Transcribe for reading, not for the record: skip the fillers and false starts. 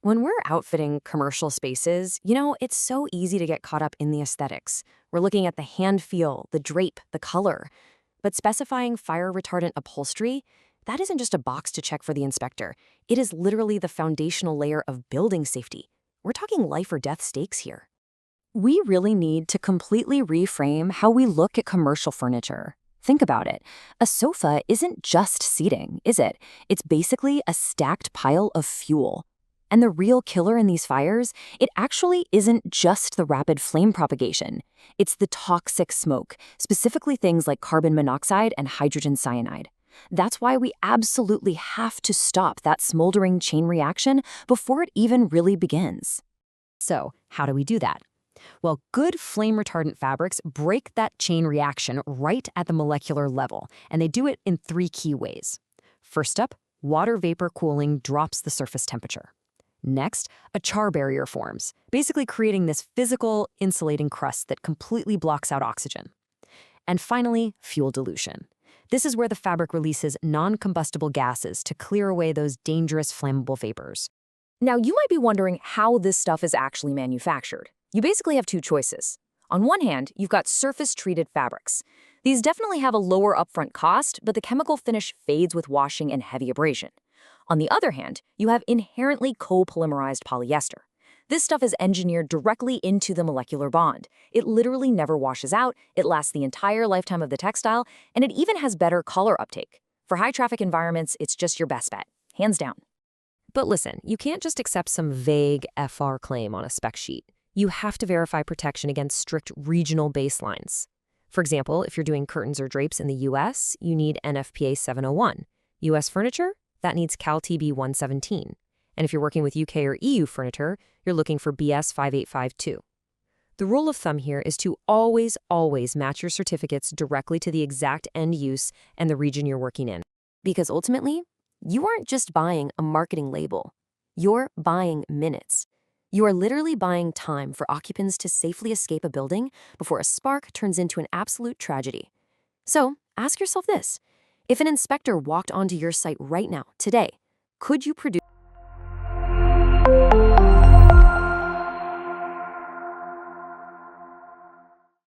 When we're outfitting commercial spaces, it's so easy to get caught up in the aesthetics. We're looking at the hand feel, the drape, the color. But specifying fire-retardant upholstery, that isn't just a box to check for the inspector. It is literally the foundational layer of building safety. We're talking life or death stakes here. We really need to completely reframe how we look at commercial furniture. Think about it. A sofa isn't just seating, is it? It's basically a stacked pile of fuel. And the real killer in these fires, it actually isn't just the rapid flame propagation. It's the toxic smoke, specifically things like carbon monoxide and hydrogen cyanide. That's why we absolutely have to stop that smoldering chain reaction before it even really begins. So, how do we do that? Well, good flame-retardant fabrics break that chain reaction right at the molecular level, and they do it in 3 key ways. First up, water vapor cooling drops the surface temperature. Next, a char barrier forms, basically creating this physical, insulating crust that completely blocks out oxygen. And finally, fuel dilution. This is where the fabric releases non-combustible gases to clear away those dangerous flammable vapors. Now, you might be wondering how this stuff is actually manufactured. You basically have 2 choices. On one hand, you've got surface-treated fabrics. These definitely have a lower upfront cost, but the chemical finish fades with washing and heavy abrasion. On the other hand, you have inherently copolymerized polyester. This stuff is engineered directly into the molecular bond. It literally never washes out, it lasts the entire lifetime of the textile, and it even has better color uptake. For high-traffic environments, it's just your best bet, hands down. But listen, you can't just accept some vague FR claim on a spec sheet. You have to verify protection against strict regional baselines. For example, if you're doing curtains or drapes in the US, you need NFPA 701. US furniture? That needs Co.LTD 117. And if you're working with UK or EU furniture, you're looking for BS 5852. The rule of thumb here is to always match your certificates directly to the exact end use and the region you're working in. Because ultimately, you aren't just buying a marketing label. You're buying minutes. You are literally buying time for occupants to safely escape a building before a spark turns into an absolute tragedy. So, ask yourself this. If an inspector walked onto your site right now, today, could you produce